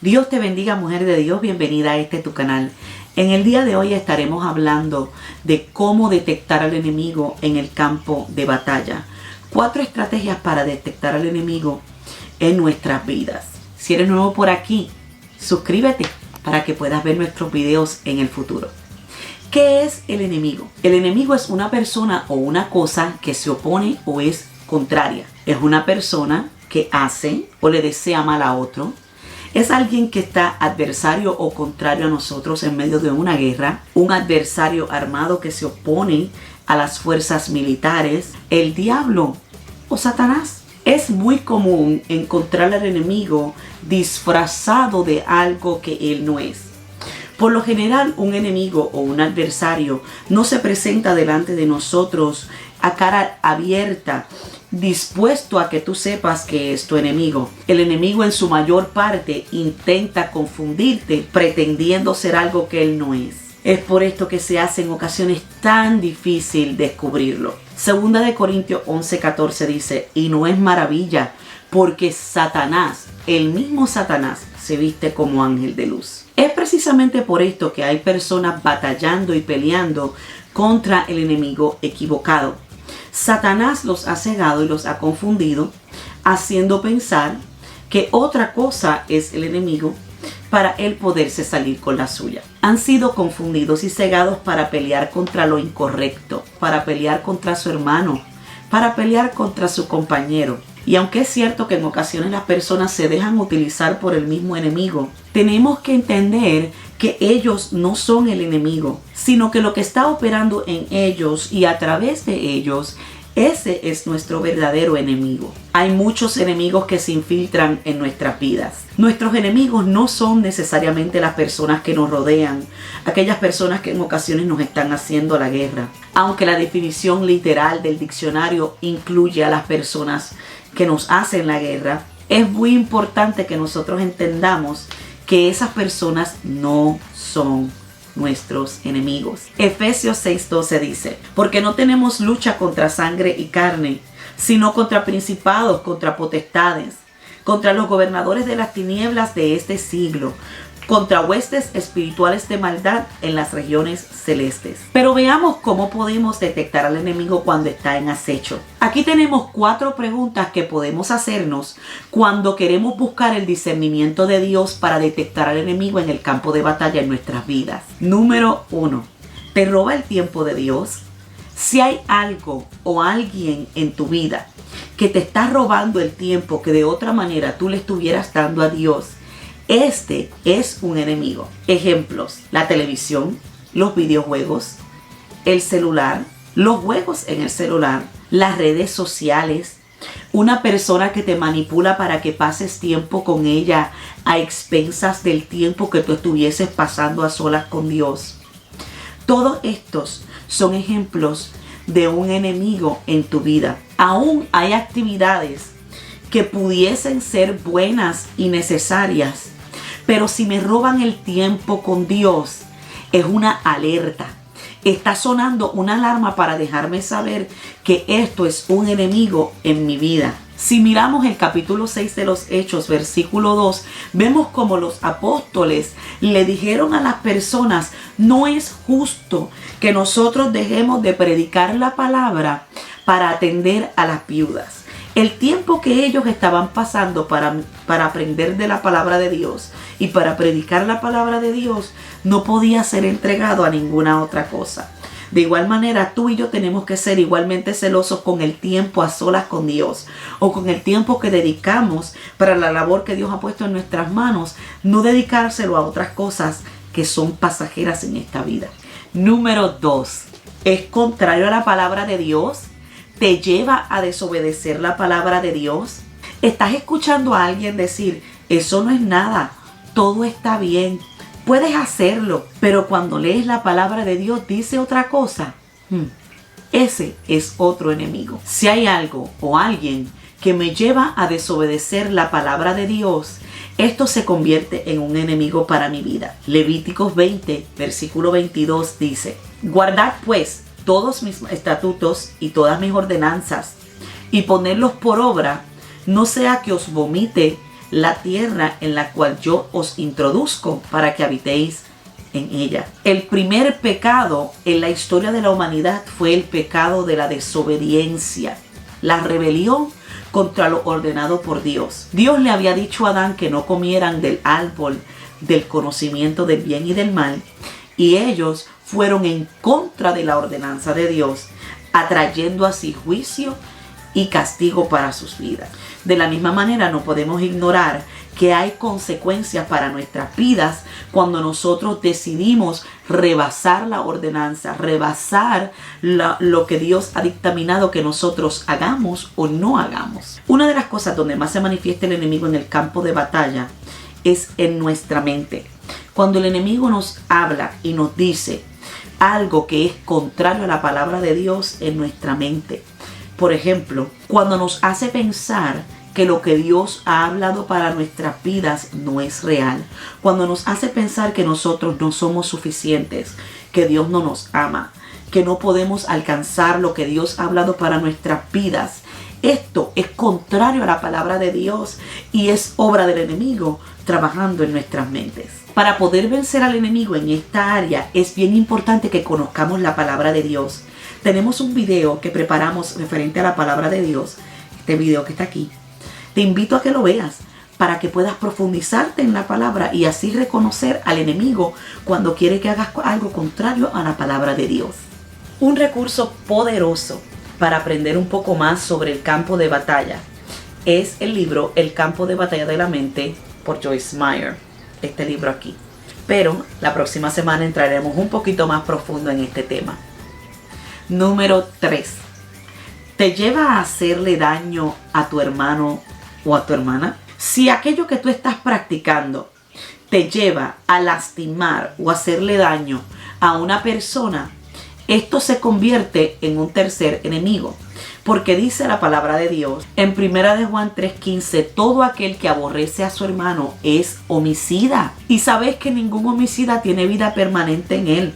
Dios te bendiga, mujer de Dios, bienvenida a tu canal. En el día de hoy estaremos hablando de cómo detectar al enemigo en el campo de batalla. 4 estrategias para detectar al enemigo en nuestras vidas. Si eres nuevo por aquí, suscríbete para que puedas ver nuestros videos en el futuro. ¿Qué es el enemigo? El enemigo es una persona o una cosa que se opone o es contraria. Es una persona que hace o le desea mal a otro. Es alguien que está adversario o contrario a nosotros en medio de una guerra. Un adversario armado que se opone a las fuerzas militares. El diablo o Satanás. Es muy común encontrar al enemigo disfrazado de algo que él no es. Por lo general, un enemigo o un adversario no se presenta delante de nosotros a cara abierta, dispuesto a que tú sepas que es tu enemigo. El enemigo en su mayor parte intenta confundirte pretendiendo ser algo que él no es. Es por esto que se hace en ocasiones tan difícil descubrirlo. Segunda de Corintios 11:14 dice, y no es maravilla, porque Satanás, el mismo Satanás, se viste como ángel de luz. Es precisamente por esto que hay personas batallando y peleando contra el enemigo equivocado. Satanás los ha cegado y los ha confundido, haciendo pensar que otra cosa es el enemigo para él poderse salir con la suya. Han sido confundidos y cegados para pelear contra lo incorrecto, para pelear contra su hermano, para pelear contra su compañero. Y aunque es cierto que en ocasiones las personas se dejan utilizar por el mismo enemigo, tenemos que entender que ellos no son el enemigo, sino que lo que está operando en ellos y a través de ellos, ese es nuestro verdadero enemigo. Hay muchos enemigos que se infiltran en nuestras vidas. Nuestros enemigos no son necesariamente las personas que nos rodean, aquellas personas que en ocasiones nos están haciendo la guerra. Aunque la definición literal del diccionario incluye a las personas que nos hacen la guerra, es muy importante que nosotros entendamos que esas personas no son nuestros enemigos. Efesios 6:12 dice, porque no tenemos lucha contra sangre y carne, sino contra principados, contra potestades, contra los gobernadores de las tinieblas de este siglo, contra huestes espirituales de maldad en las regiones celestes. Pero veamos cómo podemos detectar al enemigo cuando está en acecho. Aquí tenemos 4 preguntas que podemos hacernos cuando queremos buscar el discernimiento de Dios para detectar al enemigo en el campo de batalla en nuestras vidas. Número 1. ¿Te roba el tiempo de Dios? Si hay algo o alguien en tu vida que te está robando el tiempo que de otra manera tú le estuvieras dando a Dios, este es un enemigo. Ejemplos: la televisión, los videojuegos, el celular, los juegos en el celular, las redes sociales, una persona que te manipula para que pases tiempo con ella a expensas del tiempo que tú estuvieses pasando a solas con Dios. Todos estos son ejemplos de un enemigo en tu vida. Aún hay actividades que pudiesen ser buenas y necesarias, pero si me roban el tiempo con Dios, es una alerta. Está sonando una alarma para dejarme saber que esto es un enemigo en mi vida. Si miramos el capítulo 6 de los Hechos, versículo 2, vemos como los apóstoles le dijeron a las personas, no es justo que nosotros dejemos de predicar la palabra para atender a las viudas. El tiempo que ellos estaban pasando para aprender de la palabra de Dios y para predicar la palabra de Dios no podía ser entregado a ninguna otra cosa. De igual manera, tú y yo tenemos que ser igualmente celosos con el tiempo a solas con Dios o con el tiempo que dedicamos para la labor que Dios ha puesto en nuestras manos, no dedicárselo a otras cosas que son pasajeras en esta vida. Número 2. ¿Es contrario a la palabra de Dios? ¿Te lleva a desobedecer la palabra de Dios? ¿Estás escuchando a alguien decir, eso no es nada, todo está bien, puedes hacerlo, pero cuando lees la palabra de Dios dice otra cosa? Ese es otro enemigo. Si hay algo o alguien que me lleva a desobedecer la palabra de Dios, esto se convierte en un enemigo para mi vida. Levíticos 20, versículo 22 dice, guardad pues todos mis estatutos y todas mis ordenanzas y ponerlos por obra, no sea que os vomite la tierra en la cual yo os introduzco para que habitéis en ella. El primer pecado en la historia de la humanidad fue el pecado de la desobediencia, la rebelión contra lo ordenado por Dios. Dios le había dicho a Adán que no comieran del árbol del conocimiento del bien y del mal, y ellos fueron en contra de la ordenanza de Dios, atrayendo así juicio y castigo para sus vidas. De la misma manera, no podemos ignorar que hay consecuencias para nuestras vidas cuando nosotros decidimos rebasar la ordenanza, rebasar lo que Dios ha dictaminado que nosotros hagamos o no hagamos. Una de las cosas donde más se manifiesta el enemigo en el campo de batalla es en nuestra mente. Cuando el enemigo nos habla y nos dice algo que es contrario a la palabra de Dios en nuestra mente. Por ejemplo, cuando nos hace pensar que lo que Dios ha hablado para nuestras vidas no es real. Cuando nos hace pensar que nosotros no somos suficientes, que Dios no nos ama, que no podemos alcanzar lo que Dios ha hablado para nuestras vidas. Esto es contrario a la palabra de Dios y es obra del enemigo trabajando en nuestras mentes. Para poder vencer al enemigo en esta área es bien importante que conozcamos la palabra de Dios. Tenemos un video que preparamos referente a la palabra de Dios, este video que está aquí. Te invito a que lo veas para que puedas profundizarte en la palabra y así reconocer al enemigo cuando quiere que hagas algo contrario a la palabra de Dios. Un recurso poderoso para aprender un poco más sobre el campo de batalla es el libro El campo de batalla de la mente por Joyce Meyer. Este libro aquí. Pero la próxima semana entraremos un poquito más profundo en este tema. Número 3. ¿Te lleva a hacerle daño a tu hermano o a tu hermana? Si aquello que tú estás practicando te lleva a lastimar o hacerle daño a una persona, esto se convierte en un tercer enemigo. Porque dice la palabra de Dios en 1 de Juan 3:15, todo aquel que aborrece a su hermano es homicida. Y sabes que ningún homicida tiene vida permanente en él.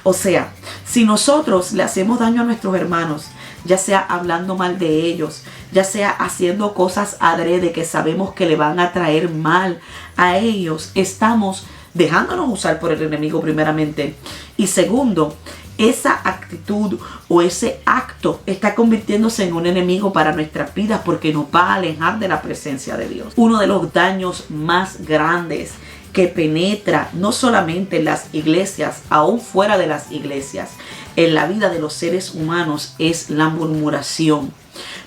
O sea, si nosotros le hacemos daño a nuestros hermanos, ya sea hablando mal de ellos, ya sea haciendo cosas adrede que sabemos que le van a traer mal a ellos, estamos dejándonos usar por el enemigo primeramente. Y segundo, esa actitud o ese acto está convirtiéndose en un enemigo para nuestras vidas porque nos va a alejar de la presencia de Dios. Uno de los daños más grandes que penetra no solamente en las iglesias, aún fuera de las iglesias, en la vida de los seres humanos es la murmuración.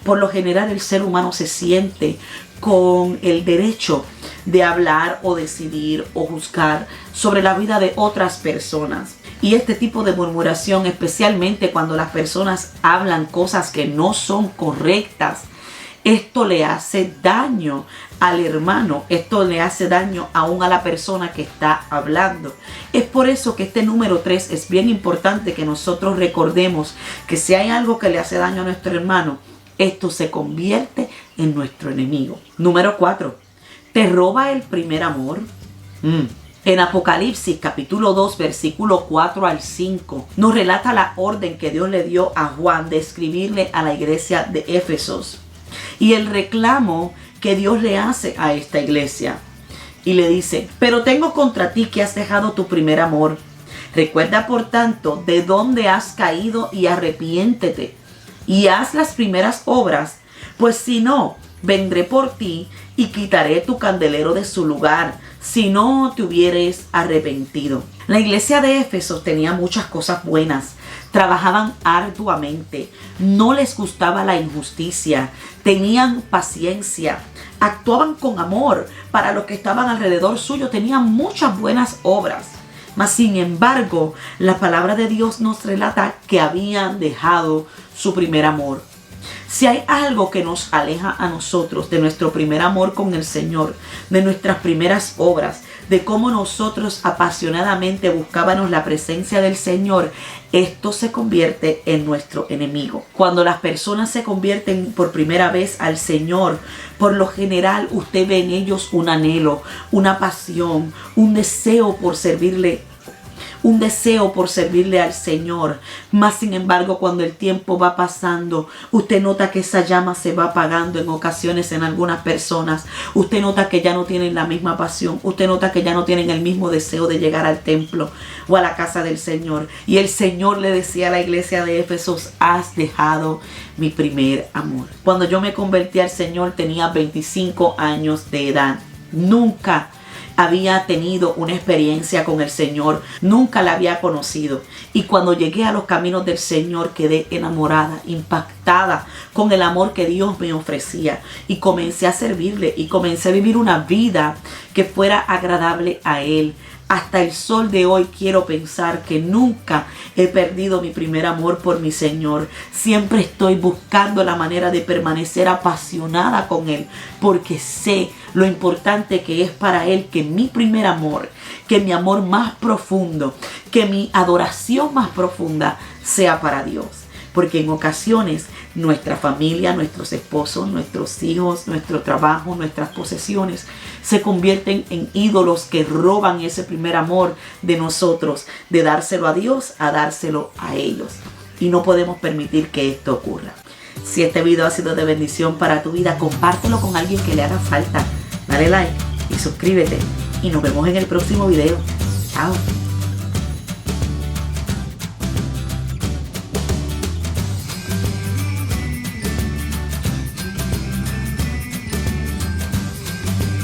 Por lo general el ser humano se siente con el derecho de hablar o decidir o juzgar sobre la vida de otras personas. Y este tipo de murmuración, especialmente cuando las personas hablan cosas que no son correctas, esto le hace daño al hermano, esto le hace daño aún a la persona que está hablando. Es por eso que este número 3 es bien importante que nosotros recordemos que si hay algo que le hace daño a nuestro hermano, esto se convierte en nuestro enemigo. Número 4. ¿Te roba el primer amor? En Apocalipsis capítulo 2 versículo 4 al 5 nos relata la orden que Dios le dio a Juan de escribirle a la iglesia de Éfesos y el reclamo que Dios le hace a esta iglesia. Y le dice, pero tengo contra ti que has dejado tu primer amor. Recuerda por tanto de dónde has caído y arrepiéntete y haz las primeras obras, pues si no, vendré por ti y quitaré tu candelero de su lugar, si no te hubieres arrepentido. La iglesia de Éfeso tenía muchas cosas buenas. Trabajaban arduamente, no les gustaba la injusticia, tenían paciencia, actuaban con amor para los que estaban alrededor suyo, tenían muchas buenas obras. Mas sin embargo, la palabra de Dios nos relata que habían dejado su primer amor. Si hay algo que nos aleja a nosotros de nuestro primer amor con el Señor, de nuestras primeras obras, de cómo nosotros apasionadamente buscábamos la presencia del Señor, esto se convierte en nuestro enemigo. Cuando las personas se convierten por primera vez al Señor, por lo general usted ve en ellos un anhelo, una pasión, un deseo por servirle, un deseo por servirle al Señor. Más sin embargo, cuando el tiempo va pasando, usted nota que esa llama se va apagando en ocasiones en algunas personas. Usted nota que ya no tienen la misma pasión. Usted nota que ya no tienen el mismo deseo de llegar al templo o a la casa del Señor. Y el Señor le decía a la iglesia de Éfeso: has dejado mi primer amor. Cuando yo me convertí al Señor tenía 25 años de edad. Nunca había tenido una experiencia con el Señor, nunca la había conocido. Y cuando llegué a los caminos del Señor quedé enamorada, impactada con el amor que Dios me ofrecía. Y comencé a servirle y comencé a vivir una vida que fuera agradable a Él. Hasta el sol de hoy quiero pensar que nunca he perdido mi primer amor por mi Señor. Siempre estoy buscando la manera de permanecer apasionada con Él, porque sé lo importante que es para Él que mi primer amor, que mi amor más profundo, que mi adoración más profunda sea para Dios. Porque en ocasiones nuestra familia, nuestros esposos, nuestros hijos, nuestro trabajo, nuestras posesiones se convierten en ídolos que roban ese primer amor de nosotros, de dárselo a Dios a dárselo a ellos. Y no podemos permitir que esto ocurra. Si este video ha sido de bendición para tu vida, compártelo con alguien que le haga falta. Dale like y suscríbete. Y nos vemos en el próximo video. Chao.